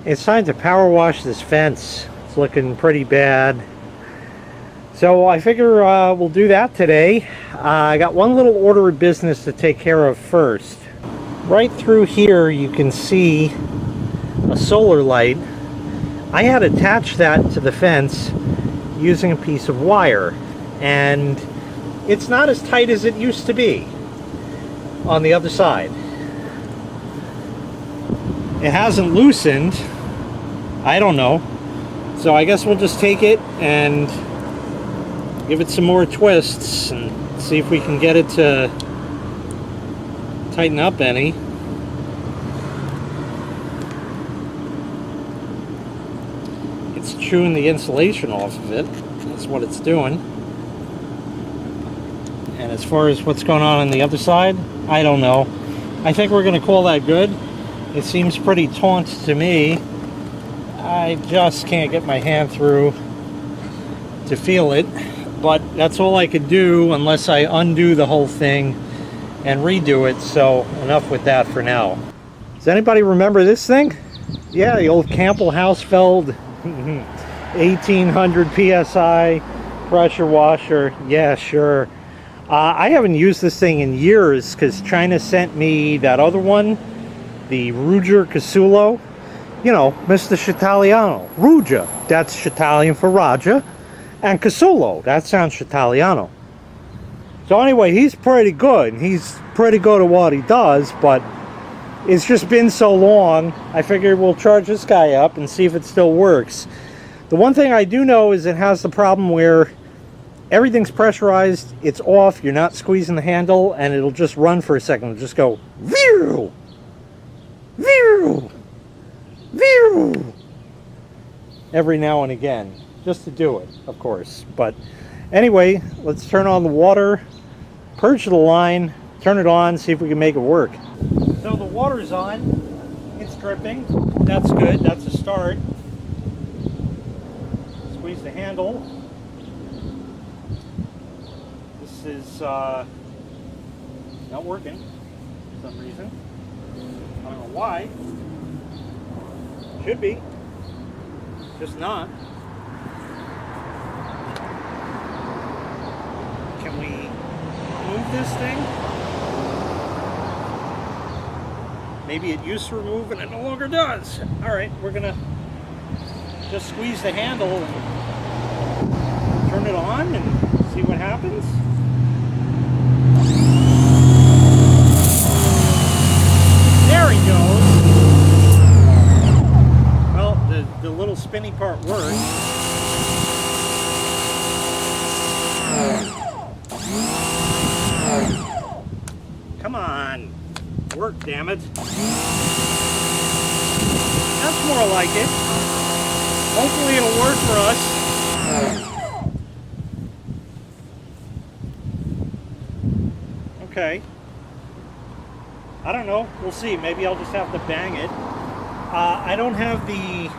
It's time to power wash this fence. It's looking pretty bad. So I figure we'll do that today. I got one little order of business to take care of first. Right through here you can see a solar light. I had attached that to the fence using a piece of wire, and it's not as tight as it used to be on the other side. It hasn't loosened. I don't know. So I guess we'll just take it and give it some more twists and see if we can get it to tighten up any. It's chewing the insulation off of it. That's what it's doing. And as far as what's going on the other side, I don't know. I think we're going to call that good. It seems pretty taut to me. I just can't get my hand through to feel it. But that's all I could do unless I undo the whole thing and redo it. So enough with that for now. Does anybody remember this thing? Yeah, the old Campbell-Hausfeld 1800 psi pressure washer. Yeah, sure. I haven't used this thing in years because China sent me that other one, the Ruger Casulo. You know, Mr. Chitaliano. Ruger, that's Italian for Raja. And Casulo, that sounds Italiano. So anyway, he's pretty good. He's pretty good at what he does, but it's just been so long, I figured we'll charge this guy up and see if it still works. The one thing I do know is it has the problem where everything's pressurized, it's off, you're not squeezing the handle, and it'll just run for a second. It'll just go, veer, veer, veer, every now and again. Just to do it, of course. But anyway, let's turn on the water, purge the line, turn it on, see if we can make it work. So the water's on, it's dripping, that's good, that's a start. Squeeze the handle. This is not working for some reason. I don't know why. Should be, just not. Can we move this thing? Maybe it used to remove and it no longer does. Alright, we're gonna just squeeze the handle and turn it on and see what happens. There he goes. Well, the little spinny part works. Come on, work, damn it. That's more like it. Hopefully it'll work for us. Okay. I don't know, we'll see. Maybe I'll just have to bang it. I don't have the,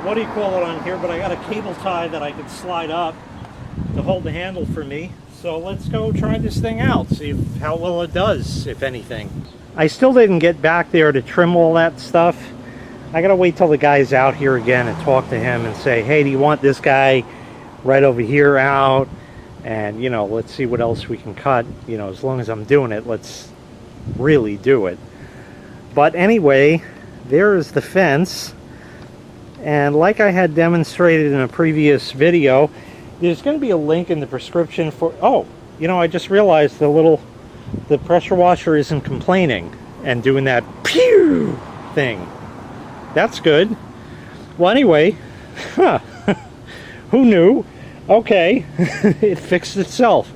what do you call it on here, but I got a cable tie that I could slide up to hold the handle for me. So let's go try this thing out, see how well it does, if anything. I still didn't get back there to trim all that stuff. I gotta wait till the guy's out here again and talk to him and say, hey, do you want this guy right over here out? And, you know, let's see what else we can cut. You know, as long as I'm doing it, let's really do it. But anyway, there is the fence. And like I had demonstrated in a previous video, there's going to be a link in the prescription for, oh, you know, I just realized the pressure washer isn't complaining and doing that pew thing. That's good. Well, anyway, who knew? Okay, it fixed itself.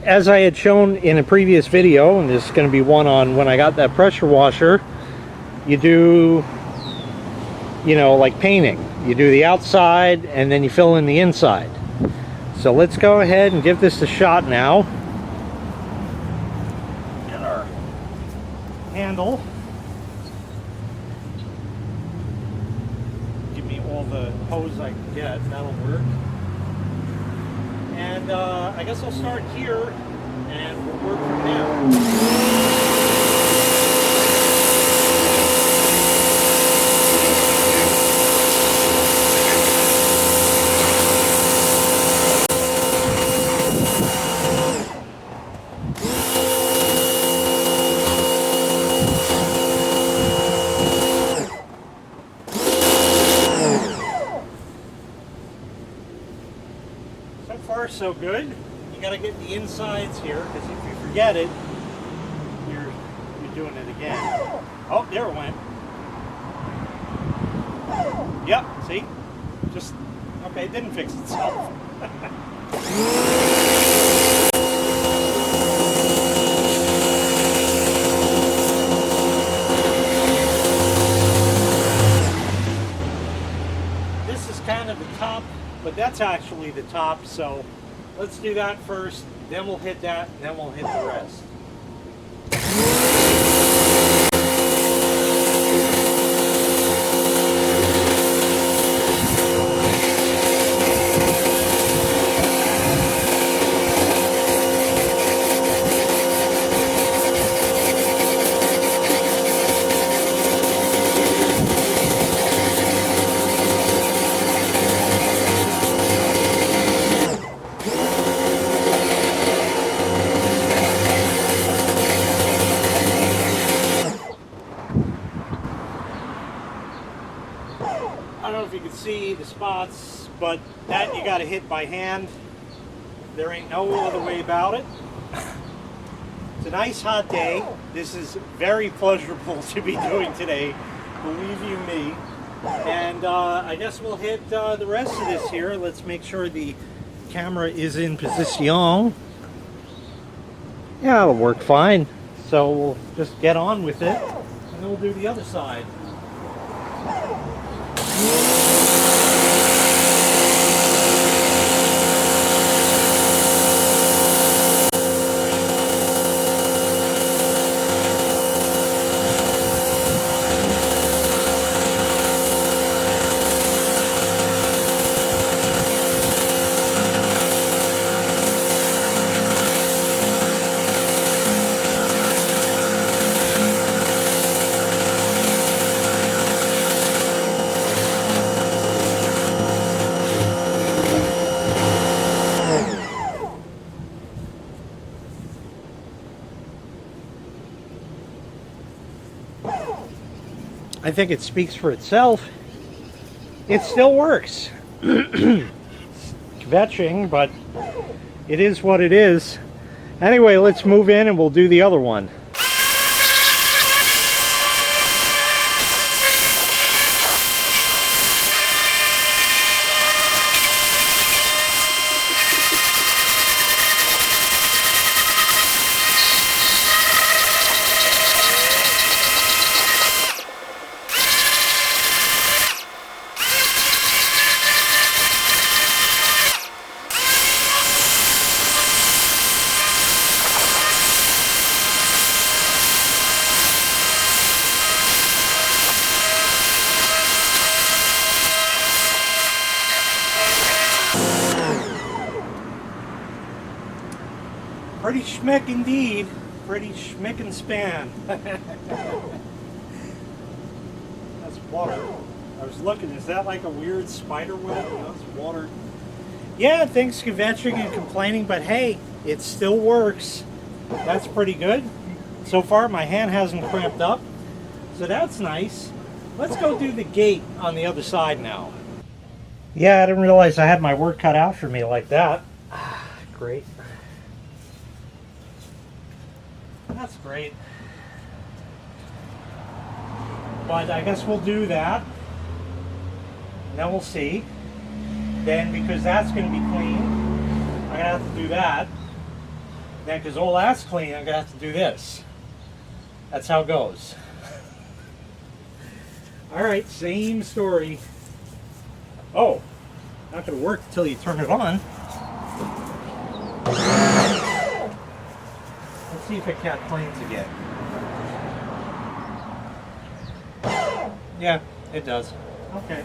As I had shown in a previous video, and there's going to be one on when I got that pressure washer, you do, you know, like painting. You do the outside and then you fill in the inside. So let's go ahead and give this a shot now. Get our handle. Give me all the hose I can get, that'll work. And I guess I'll start here and we'll work from there. so good. You got to get the insides here, because if you forget it, you're doing it again. Oh, there it went. Yep, see? Just, okay, it didn't fix itself. This is kind of the top, but that's actually the top, so let's do that first, then we'll hit that, and then we'll hit the rest. I don't know if you can see the spots, but that you got to hit by hand. There ain't no other way about it. It's a nice hot day. This is very pleasurable to be doing today, believe you me. And I guess we'll hit the rest of this here. Let's make sure the camera is in position. Yeah, it'll work fine. So we'll just get on with it, and then we'll do the other side. I think it speaks for itself. It still works. Kvetching, but it is what it is. Anyway, let's move in and we'll do the other one. Pretty schmick indeed. Pretty schmick and span. That's water. I was looking, is that like a weird spider web? No, it's water. Yeah, thanks kvetching and complaining, but hey, it still works. That's pretty good. So far my hand hasn't cramped up, so that's nice. Let's go do the gate on the other side now. Yeah, I didn't realize I had my work cut out for me like that. Great. That's great. But I guess we'll do that. And then we'll see. Then, because that's going to be clean, I'm going to have to do that. Then, because all that's clean, I'm going to have to do this. That's how it goes. Alright, same story. Oh, not going to work until you turn it on. Let's see if it cat planes again. Yeah, it does. Okay.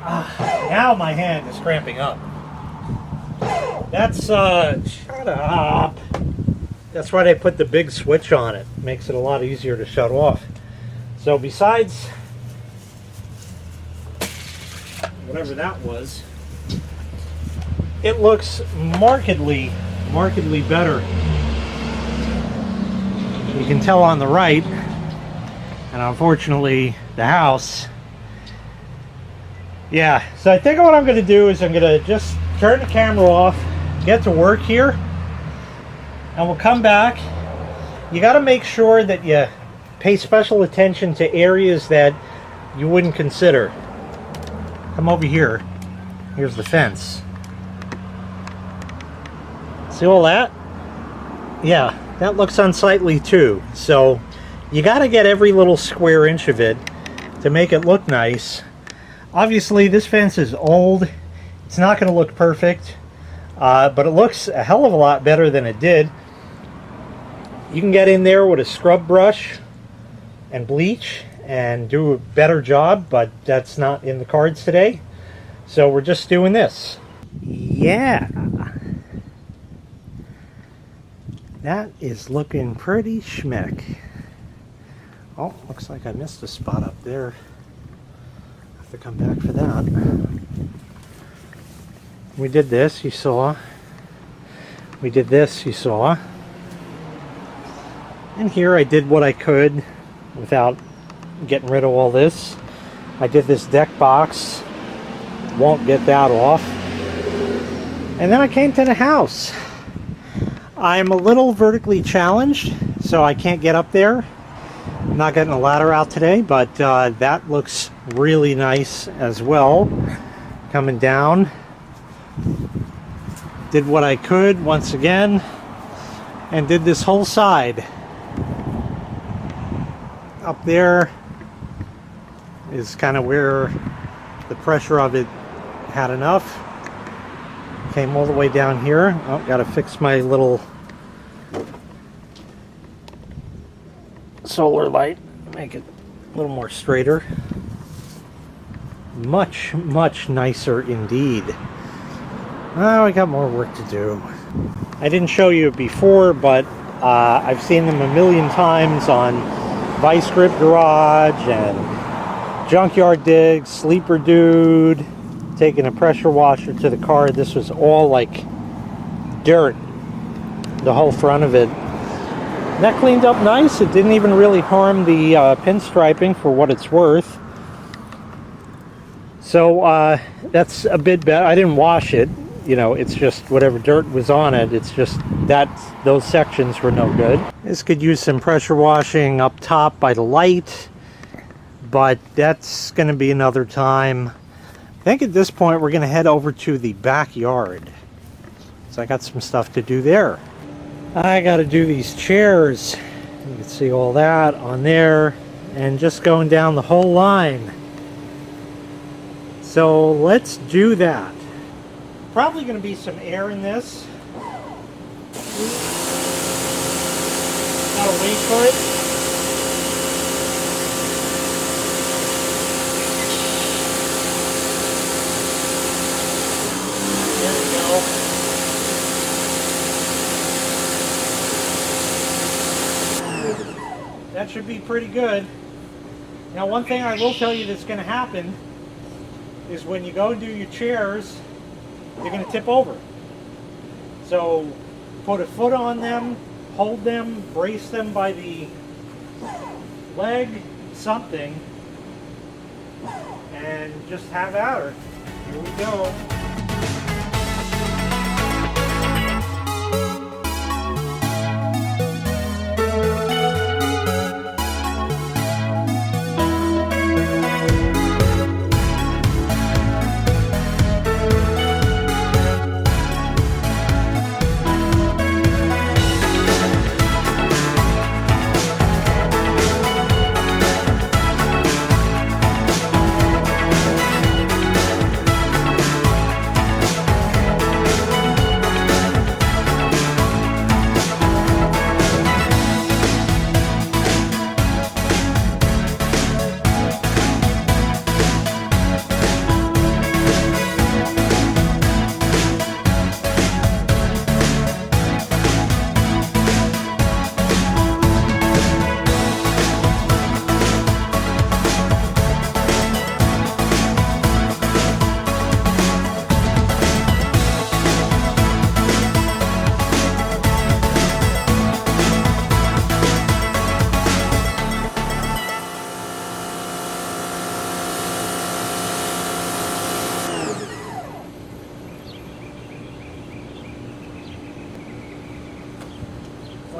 Now my hand is cramping up. That's, shut up. That's why they put the big switch on it. Makes it a lot easier to shut off. So besides whatever that was, it looks markedly better. You can tell on the right, and unfortunately the house. Yeah, so I think what I'm going to do is I'm going to just turn the camera off, get to work here, and we'll come back. You got to make sure that you pay special attention to areas that you wouldn't consider. Come over here. Here's the fence. See all that? Yeah, that looks unsightly too. So you got to get every little square inch of it to make it look nice. Obviously this fence is old. It's not going to look perfect, but it looks a hell of a lot better than it did. You can get in there with a scrub brush and bleach and do a better job, but that's not in the cards today. So we're just doing this. Yeah. That is looking pretty schmick. Oh, looks like I missed a spot up there. Have to come back for that. We did this, you saw. We did this, you saw. And here I did what I could without getting rid of all this. I did this deck box. Won't get that off. And then I came to the house. I'm a little vertically challenged, so I can't get up there. I'm not getting a ladder out today, but that looks really nice as well. Coming down. Did what I could once again, and did this whole side. Up there is kind of where the pressure of it had enough. Came all the way down here. Oh, gotta fix my little solar light, make it a little more straighter. Much nicer indeed. Oh, I got more work to do. I didn't show you it before, but I've seen them a million times on Vice Grip Garage and Junkyard Dig, Sleeper Dude, taking a pressure washer to the car. This was all like dirt, the whole front of it. And that cleaned up nice. It didn't even really harm the pinstriping for what it's worth. So that's a bit better. I didn't wash it. You know, it's just whatever dirt was on it. It's just that those sections were no good. This could use some pressure washing up top by the light, but that's going to be another time. I think at this point we're going to head over to the backyard. So I got some stuff to do there. I got to do these chairs. You can see all that on there, and just going down the whole line. So let's do that. Probably going to be some air in this. Gotta wait for it. There we go. That should be pretty good. Now, one thing I will tell you that's going to happen is when you go and do your chairs, they're going to tip over. So put a foot on them, hold them, brace them by the leg, something, and just have at her. Here we go.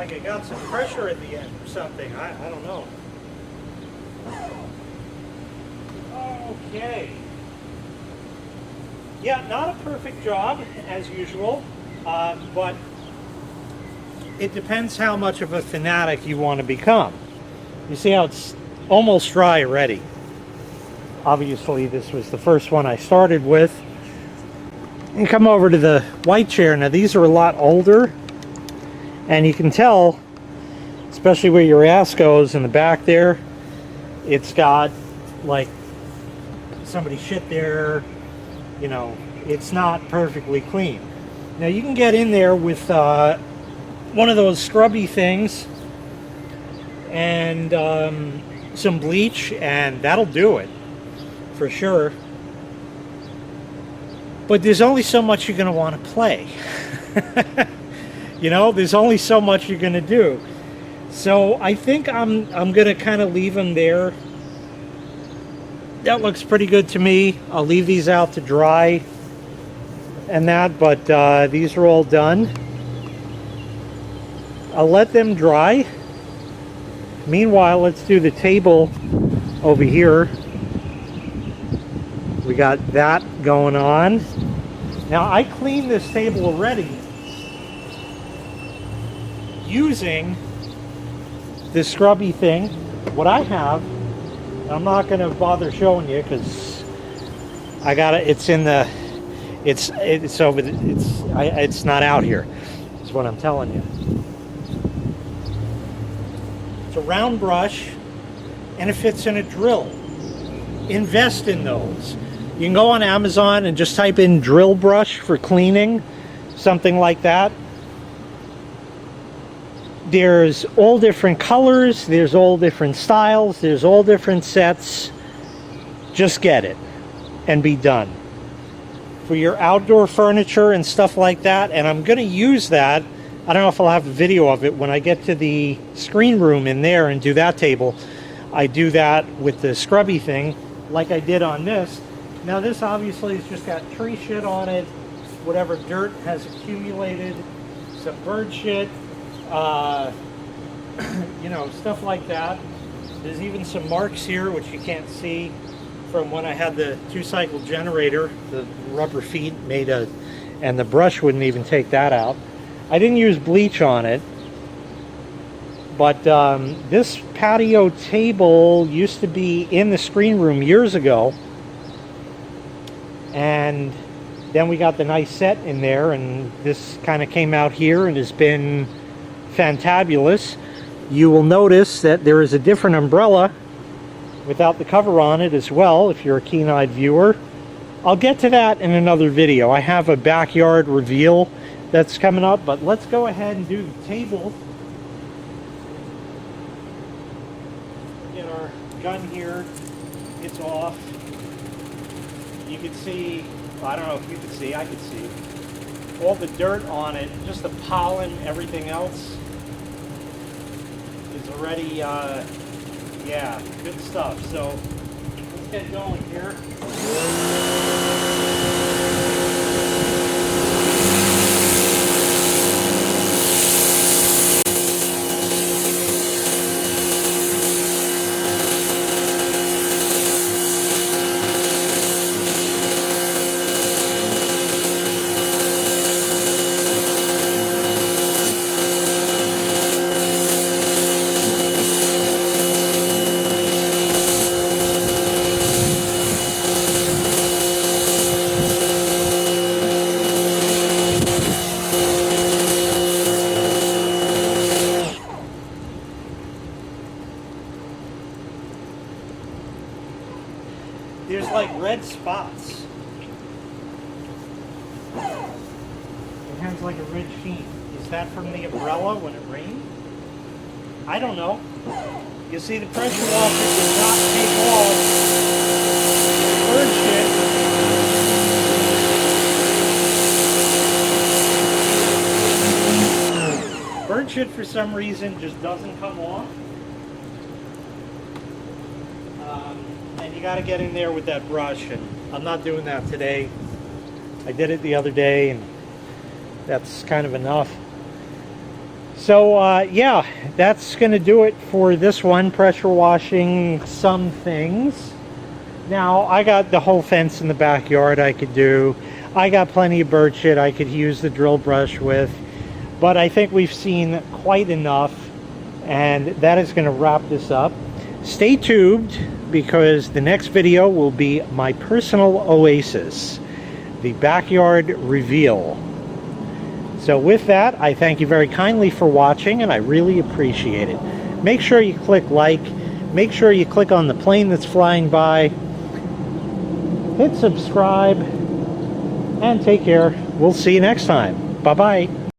Like I got some pressure at the end or something. I don't know. Okay. Yeah, not a perfect job as usual, but it depends how much of a fanatic you want to become. You see how it's almost dry already. Obviously, this was the first one I started with. And come over to the white chair. Now, these are a lot older, and you can tell, especially where your ass goes in the back there, it's got like somebody shit there. You know, it's not perfectly clean. Now, you can get in there with one of those scrubby things and some bleach, and that'll do it for sure. But there's only so much you're going to want to play. You know, there's only so much you're going to do. So I think I'm going to kind of leave them there. That looks pretty good to me. I'll leave these out to dry and that, but these are all done. I'll let them dry. Meanwhile, let's do the table over here. We got that going on. Now, I cleaned this table already using this scrubby thing. What I have, I'm not going to bother showing you because I got it. It's in the. It's over. It's not out here. Is what I'm telling you. It's a round brush, and it fits in a drill. Invest in those. You can go on Amazon and just type in drill brush for cleaning, something like that. There's all different colors, there's all different styles, there's all different sets. Just get it and be done. For your outdoor furniture and stuff like that, and I'm going to use that. I don't know if I'll have a video of it when I get to the screen room in there and do that table. I do that with the scrubby thing like I did on this. Now this obviously has just got tree shit on it, whatever dirt has accumulated, some bird shit, you know, stuff like that. There's even some marks here which you can't see from when I had the 2-cycle generator, the rubber feet made a, and the brush wouldn't even take that out. I didn't use bleach on it, but this patio table used to be in the screen room years ago. And then we got the nice set in there, and this kind of came out here and has been fantabulous. You will notice that there is a different umbrella without the cover on it as well, if you're a keen-eyed viewer. I'll get to that in another video. I have a backyard reveal that's coming up, but let's go ahead and do the table. Get our gun here. It's off. You can see, well, I don't know if you can see, I can see all the dirt on it, just the pollen, everything else is already, yeah, good stuff. So let's get going here. There's like red spots. It has like a red sheen. Is that from the umbrella when it rained? I don't know. You see, the pressure washer did not take off bird shit. Bird shit for some reason just doesn't come off. And you got to get in there with that brush, and I'm not doing that today. I did it the other day, and that's kind of enough. So yeah, that's going to do it for this one, pressure washing some things. Now, I got the whole fence in the backyard I could do. I got plenty of bird shit I could use the drill brush with. But I think we've seen quite enough, and that is going to wrap this up. Stay tuned, because the next video will be my personal oasis, the backyard reveal. So with that, I thank you very kindly for watching, and I really appreciate it. Make sure you click like, make sure you click on the plane that's flying by, hit subscribe, and take care. We'll see you next time. Bye-bye.